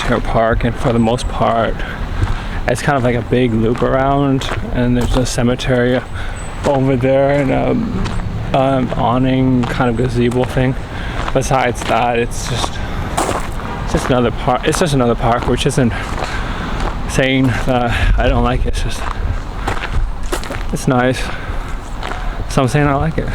volunteer park, and for the most part it's kind of like a big loop around, and there's a cemetery over there and awning kind of gazebo thing. Besides that, it's just another park. It's just another park, which isn't saying that I don't like it. It's nice. So I'm saying I like it.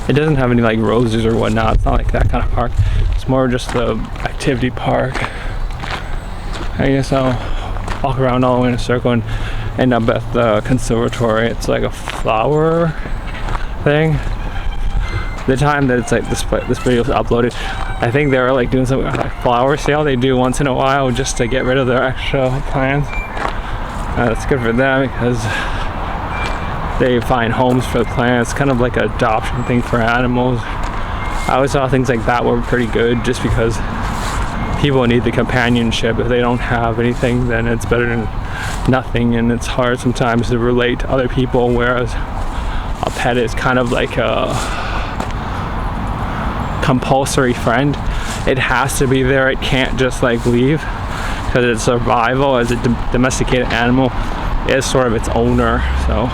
It doesn't have any like roses or whatnot. It's not like that kind of park. It's more just the activity park. I guess I'll walk around all the way in a circle and end up at the conservatory. It's like a flower thing. The time that it's like this video is uploaded, I think they were like doing some like flower sale they do once in a while just to get rid of their extra plants. That's good for them because they find homes for the plants, kind of like an adoption thing for animals. I always thought things like that were pretty good just because people need the companionship. If they don't have anything, then it's better than nothing, and it's hard sometimes to relate to other people, whereas a pet is kind of like a compulsory friend. It has to be there. It can't just like leave, because its survival as a domesticated animal is sort of its owner. So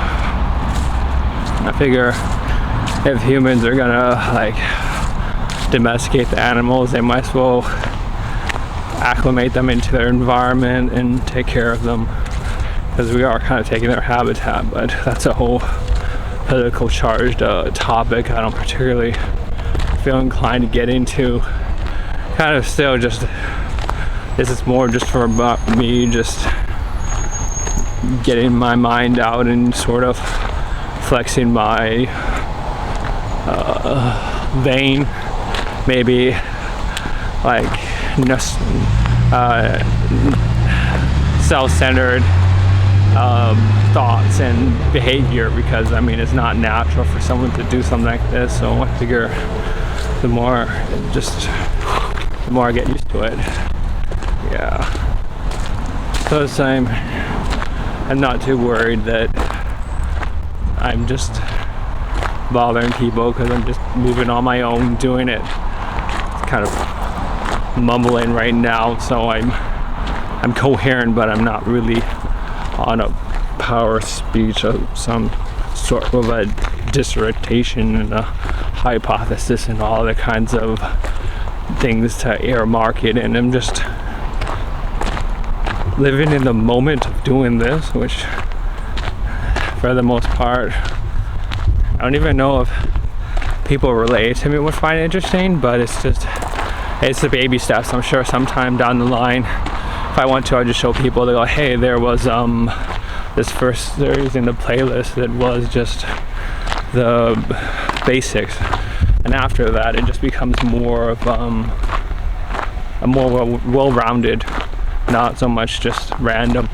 I figure if humans are gonna like domesticate the animals, they might as well acclimate them into their environment and take care of them, because we are kind of taking their habitat. But that's a whole political charged topic I don't particularly feel inclined to get into. Kind of still just, this is more just for me just getting my mind out and sort of flexing my vein, maybe like self-centered thoughts and behavior, because I mean it's not natural for someone to do something like this. So I figure the more I get used to it, yeah. So I'm not too worried that I'm just bothering people, because I'm just moving on my own, doing it. It's kind of mumbling right now, so I'm coherent, but I'm not really on a power speech of some sort of a dissertation and a hypothesis and all the kinds of things to air market. And I'm just living in the moment of doing this, which for the most part I don't even know if people related to me would find it interesting, but it's the baby steps. I'm sure sometime down the line, if I want to, I'll just show people. They go, hey, there was this first series in the playlist that was just the basics, and after that it just becomes more of a more well-rounded, not so much just random,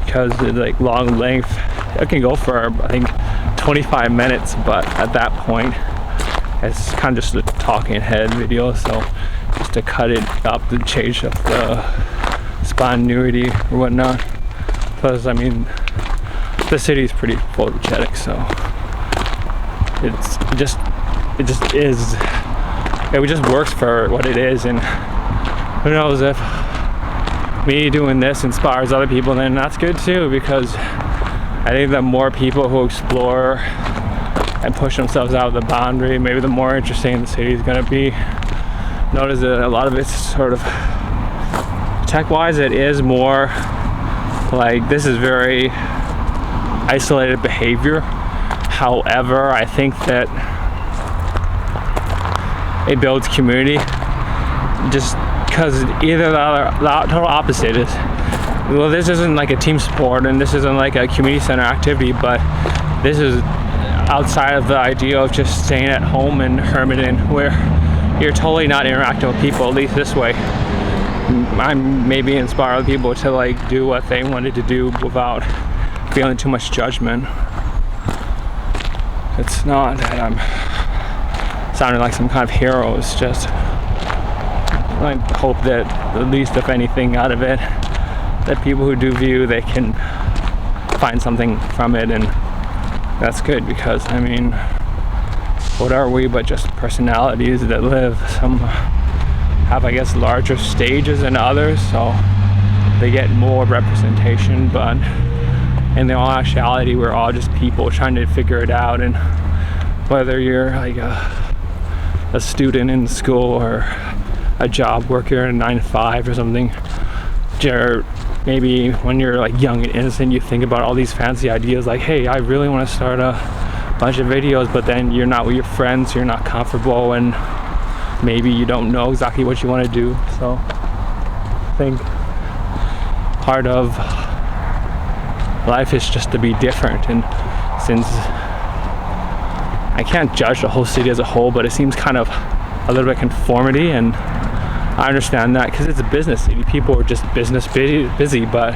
because the like long length, it can go for I think 25 minutes, but at that point it's kind of just a talking head video. So just to cut it up and change up the spontaneity or whatnot, because I mean the city is pretty photogenic, so it just works for what it is. And who knows, if me doing this inspires other people, then that's good too, because I think the more people who explore and push themselves out of the boundary, maybe the more interesting the city is going to be. Notice that a lot of it's sort of tech-wise, it is more like this is very isolated behavior. However, I think that it builds community, just because either the total opposite is, well, this isn't like a team sport and this isn't like a community center activity, but this is outside of the idea of just staying at home and hermiting, where you're totally not interacting with people, at least this way. I'm maybe inspire other people to like do what they wanted to do without feeling too much judgment. It's not that I'm sounding like some kind of hero. It's just I hope that at least, if anything, out of it, that people who do view, they can find something from it, and that's good, because I mean what are we but just personalities that live. Some have, I guess, larger stages than others, so they get more representation, but in all actuality, we're all just people trying to figure it out. And whether you're like a student in school or a job worker in a 9 to 5 or something, maybe when you're like young and innocent, you think about all these fancy ideas like, hey, I really want to start a bunch of videos, but then you're not with your friends, you're not comfortable, and maybe you don't know exactly what you want to do. So I think part of life is just to be different. And since I can't judge the whole city as a whole, but it seems kind of a little bit conformity, and I understand that because it's a business city. People are just business busy, but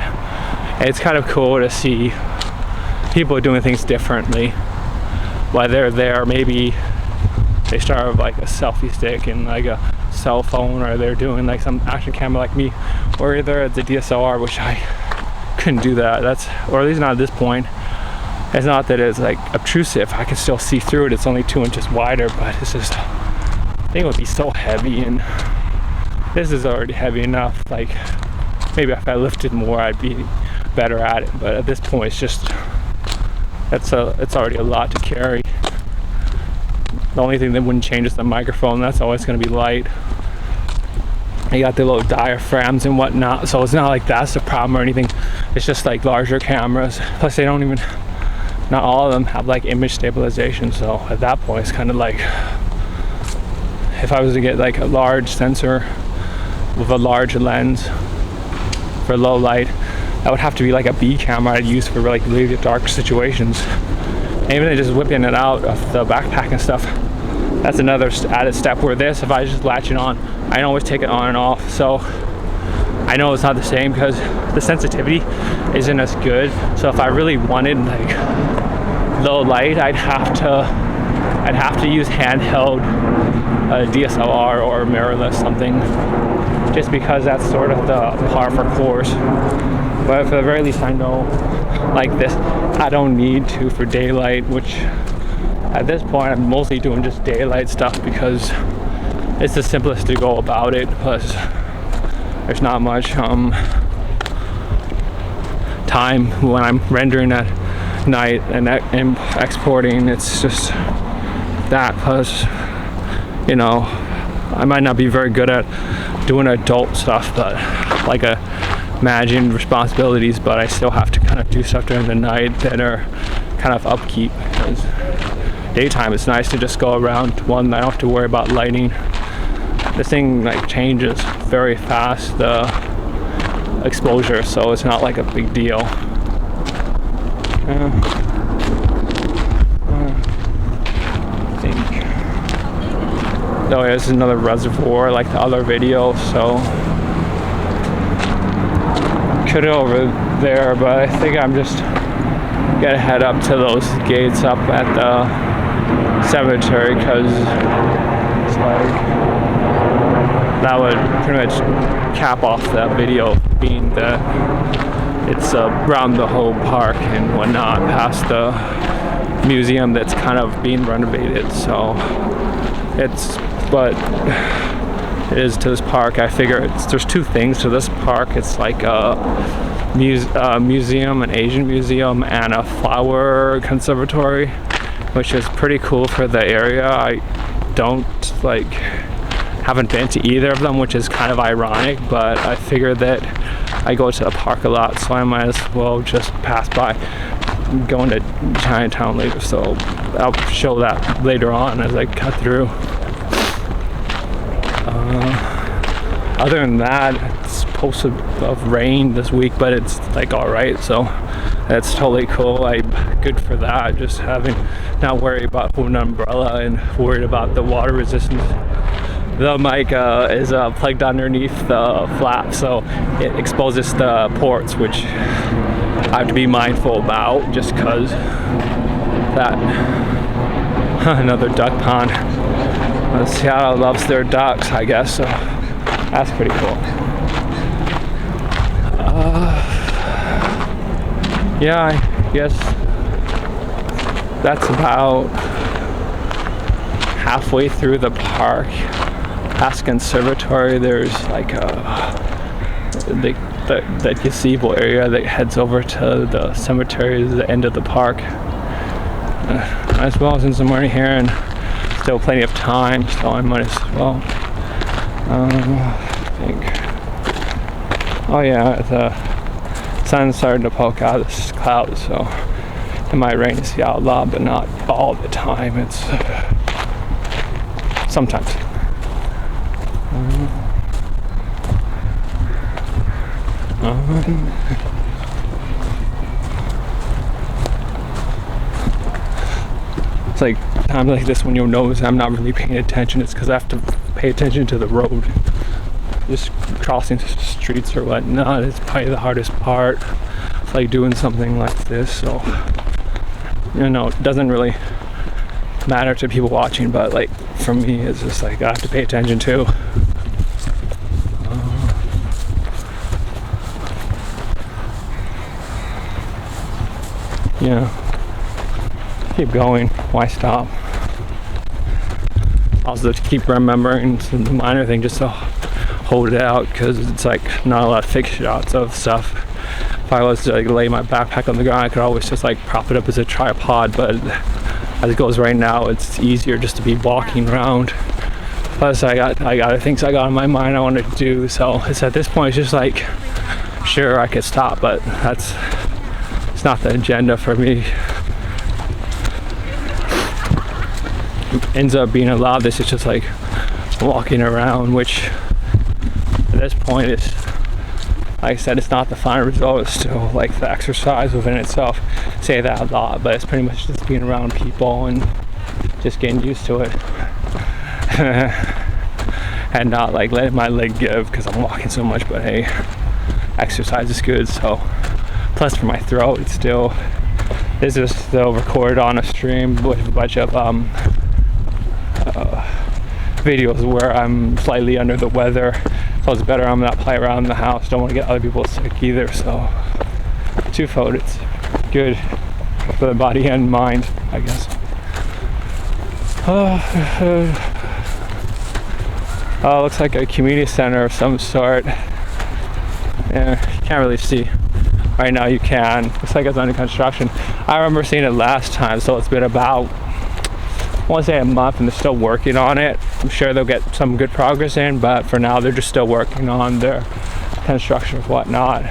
it's kind of cool to see people doing things differently. Whether they're maybe they start with like a selfie stick and like a cell phone, or they're doing like some action camera like me, or either it's a DSLR, which I couldn't do that. Or at least not at this point. It's not that it's like obtrusive. I can still see through it. It's only 2 inches wider, but it's just, I think it would be so heavy, and this is already heavy enough. Like maybe if I lifted more, I'd be better at it. But at this point, it's just it's already a lot to carry. The only thing that wouldn't change is the microphone. That's always going to be light. You got the little diaphragms and whatnot, so it's not like that's the problem or anything. It's just like larger cameras. Plus, they don't even, not all of them have like image stabilization. So at that point, it's kind of like if I was to get like a large sensor with a large lens for low light, that would have to be like a B camera I'd use for like really dark situations. And even just whipping it out of the backpack and stuff, that's another added step. Where this, if I just latch it on, I can always take it on and off. So I know it's not the same because the sensitivity isn't as good. So if I really wanted like low light, I'd have to use handheld DSLR or mirrorless something, just because that's sort of the par for course. But for the very least, I know like this, I don't need to for daylight, which at this point I'm mostly doing just daylight stuff because it's the simplest to go about it. Plus there's not much time when I'm rendering at night and exporting. It's just that, plus you know, I might not be very good at doing adult stuff, but like imagined responsibilities, but I still have to kind of do stuff during the night that are kind of upkeep, because daytime it's nice to just go around. One, I don't have to worry about lighting. This thing like changes very fast, the exposure, so it's not like a big deal. Oh, there's another reservoir like the other video, so could go over there, but I think I'm just gonna head up to those gates up at the cemetery, because it's like that would pretty much cap off that video, being that it's around the whole park and whatnot, past the museum that's kind of being renovated. So it's, but it is to this park. I figure there's two things to this park. It's like a museum, an Asian museum, and a flower conservatory, which is pretty cool for the area. I haven't been to either of them, which is kind of ironic, but I figured that I go to the park a lot, so I might as well just pass by. I'm going to Chinatown later, so I'll show that later on as I cut through. Other than that, it's supposed to have rained this week, but it's like all right, so that's totally cool. I'm good for that, just having not worry about holding an umbrella and worried about the water resistance. The mic is plugged underneath the flap, so it exposes the ports, which I have to be mindful about, just because that. Another duck pond. Seattle loves their ducks, I guess, so that's pretty cool. Yeah, I guess that's about halfway through the park, past conservatory, there's like the gazebo area that heads over to the cemetery, the end of the park. As well, since I'm already here and still plenty of time, so I might as well. I think. Oh yeah, the sun's starting to poke out of the clouds, so it might rain to see out a lot, but not all the time. It's sometimes. It's like times like this when you'll notice I'm not really paying attention. It's because I have to pay attention to the road. Just crossing streets or whatnot is probably the hardest part. It's like doing something like this, so it doesn't really matter to people watching, but like for me, it's just like I have to pay attention to. Keep going. Why stop? Also, to keep remembering some minor thing, just to hold it out, because it's like not a lot of fixed shots of stuff. If I was to like lay my backpack on the ground, I could always just like prop it up as a tripod, but as it goes right now, it's easier just to be walking around. Plus, I got things I got on my mind I wanted to do, so it's at this point it's just like, sure, I could stop, but it's not the agenda for me. Ends up being a lot of this is just like walking around, which at this point is, like I said, it's not the final result. It's still like the exercise within itself. Say that a lot, but it's pretty much just being around people and just getting used to it. And not like letting my leg give because I'm walking so much, but hey, exercise is good. So plus for my throat, it's still, this is still recorded on a stream with a bunch of videos where I'm slightly under the weather, so it's better I'm not playing around in the house. Don't want to get other people sick either, so twofold, it's good for the body and mind, I guess. Oh, looks like a community center of some sort. Yeah, you can't really see. Right now you can. Looks like it's under construction. I remember seeing it last time, so it's been about, I want to say a month, and they're still working on it. I'm sure they'll get some good progress in, but for now they're just still working on their construction and whatnot.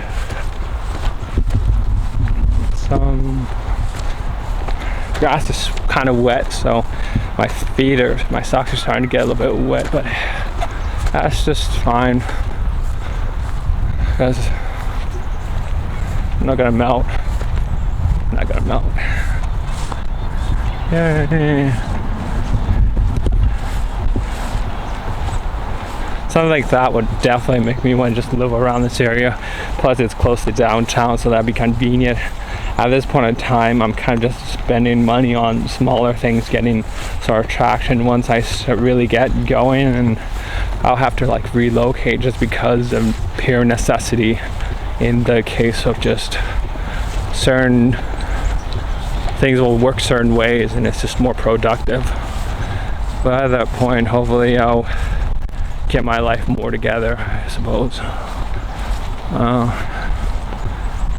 Some grass is kind of wet, so my socks are starting to get a little bit wet, but that's just fine because I'm not gonna melt. Yeah. Something like that would definitely make me want to just live around this area. Plus it's close to downtown, so that'd be convenient. At this point in time, I'm kind of just spending money on smaller things, getting sort of traction. Once I really get going, and I'll have to like relocate just because of pure necessity in the case of just certain things will work certain ways and it's just more productive. But at that point, hopefully I'll get my life more together, I suppose.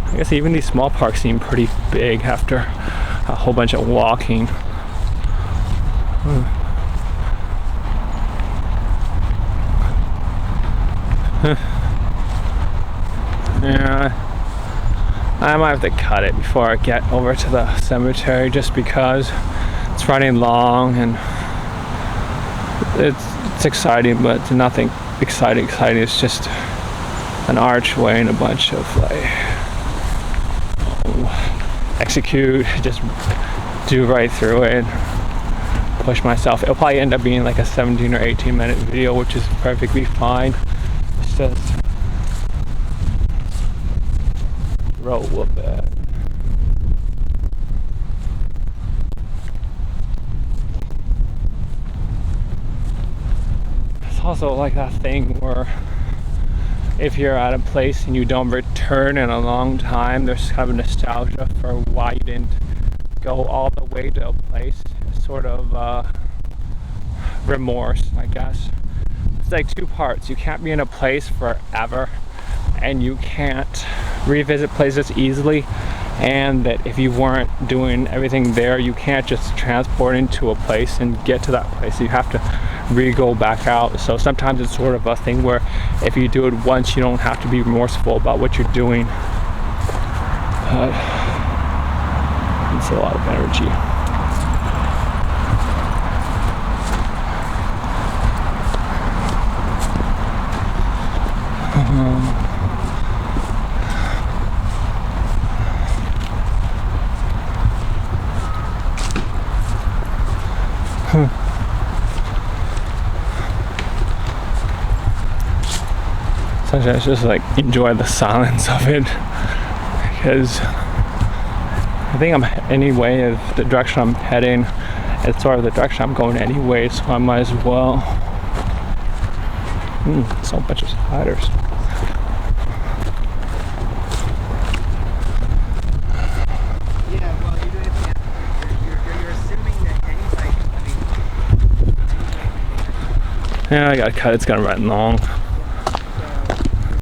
I guess even these small parks seem pretty big after a whole bunch of walking. Yeah, I might have to cut it before I get over to the cemetery, just because it's running long and it's exciting, but it's nothing exciting. It's just an archway and a bunch of like execute, just do right through it, push myself. It'll probably end up being like a 17 or 18 minute video, which is perfectly fine. It's just roll a bit. It's also like that thing where if you're at a place and you don't return in a long time, there's kind of nostalgia for why you didn't go all the way to a place. Sort of remorse, I guess. It's like two parts. You can't be in a place forever, and you can't revisit places easily, and that if you weren't doing everything there, you can't just transport into a place and get to that place. You have to re-go back out. So sometimes it's sort of a thing where if you do it once, you don't have to be remorseful about what you're doing. It's a lot of energy. Sometimes just like enjoy the silence of it, because I think I'm anyway of the direction I'm heading. It's sort of the direction I'm going anyway, so I might as well. So a bunch of spiders. Yeah, well, you're assuming that any like, Yeah, I gotta cut. It's gonna run long.